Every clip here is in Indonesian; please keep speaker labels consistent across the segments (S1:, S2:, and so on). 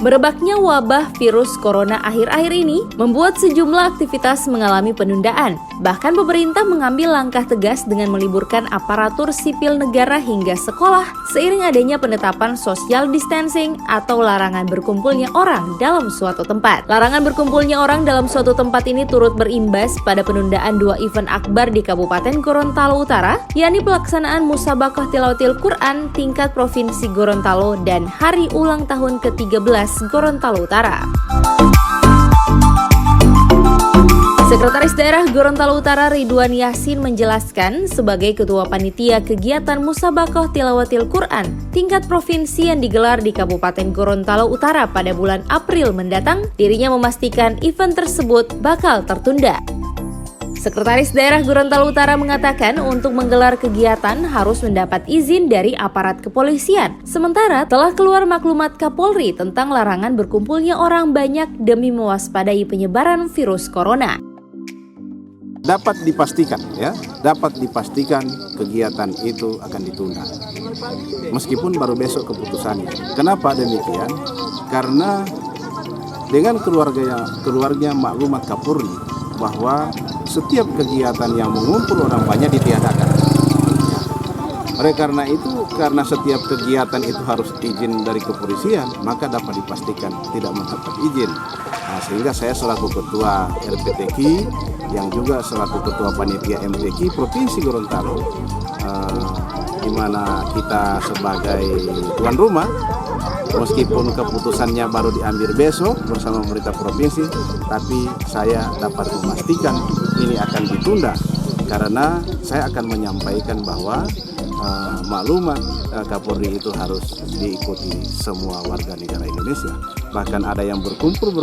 S1: Merebaknya wabah virus corona akhir-akhir ini membuat sejumlah aktivitas mengalami penundaan. Bahkan pemerintah mengambil langkah tegas dengan meliburkan aparatur sipil negara hingga sekolah seiring adanya penetapan social distancing atau larangan berkumpulnya orang dalam suatu tempat. Larangan berkumpulnya orang dalam suatu tempat ini turut berimbas pada penundaan 2 event akbar di Kabupaten Gorontalo Utara, yakni pelaksanaan Musabaqah Tilawatil Quran tingkat Provinsi Gorontalo dan Hari Ulang Tahun ke-13 Gorontalo Utara. Sekretaris Daerah Gorontalo Utara Ridwan Yasin menjelaskan sebagai Ketua Panitia Kegiatan Musabaqah Tilawatil Quran tingkat provinsi yang digelar di Kabupaten Gorontalo Utara pada bulan April mendatang, dirinya memastikan event tersebut bakal tertunda. Sekretaris Daerah Gorontalo Utara mengatakan untuk menggelar kegiatan harus mendapat izin dari aparat kepolisian. Sementara telah keluar maklumat Kapolri tentang larangan berkumpulnya orang banyak demi mewaspadai penyebaran virus corona.
S2: Dapat dipastikan kegiatan itu akan ditunda. Meskipun baru besok keputusannya. Kenapa demikian? Karena dengan keluarga maklumat Kapolri bahwa setiap kegiatan yang mengumpul orang banyak ditiadakan. Oleh karena itu, karena setiap kegiatan itu harus izin dari kepolisian, maka dapat dipastikan tidak mendapat izin. Sehingga saya selaku Ketua RPTQ yang juga selaku Ketua Panitia MTQ Provinsi Gorontalo, di mana kita sebagai tuan rumah, meskipun keputusannya baru diambil besok bersama pemerintah provinsi, tapi saya dapat memastikan ini akan ditunda karena saya akan menyampaikan bahwa maklumat Kapolri itu harus diikuti semua warga negara Indonesia. Bahkan ada yang berkumpul,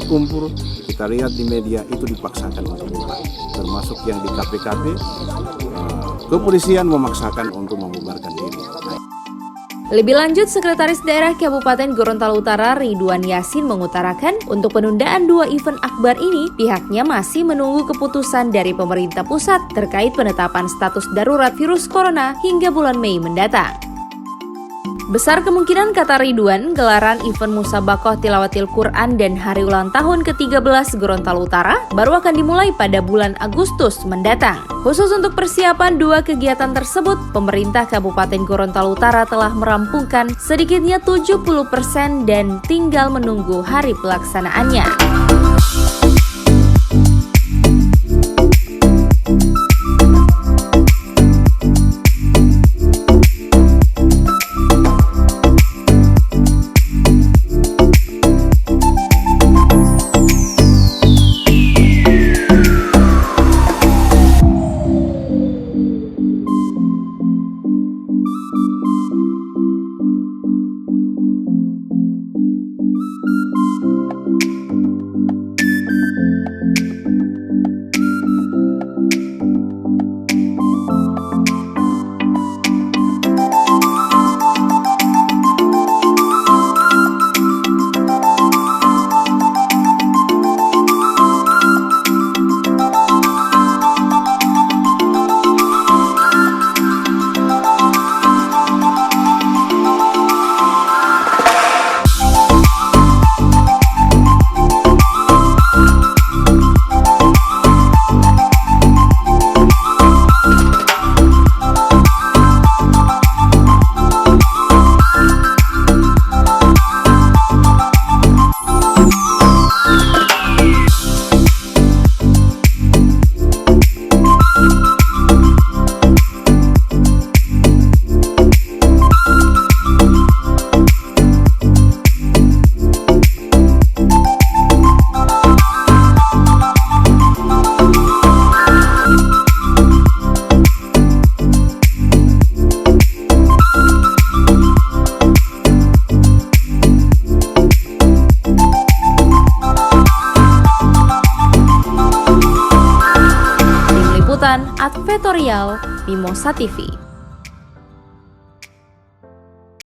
S2: kita lihat di media itu dipaksakan untuk bubar, termasuk yang di KPKP, kepolisian memaksakan untuk membubarkan diri.
S1: Lebih lanjut, Sekretaris Daerah Kabupaten Gorontalo Utara Ridwan Yasin mengutarakan untuk penundaan 2 event akbar ini, pihaknya masih menunggu keputusan dari pemerintah pusat terkait penetapan status darurat virus corona hingga bulan Mei mendatang. Besar kemungkinan, kata Ridwan, gelaran event Musabaqah Tilawatil Quran dan Hari Ulang Tahun ke-13 Gorontalo Utara baru akan dimulai pada bulan Agustus mendatang. Khusus untuk persiapan 2 kegiatan tersebut, pemerintah Kabupaten Gorontalo Utara telah merampungkan sedikitnya 70% dan tinggal menunggu hari pelaksanaannya. Advertorial Mimosa TV.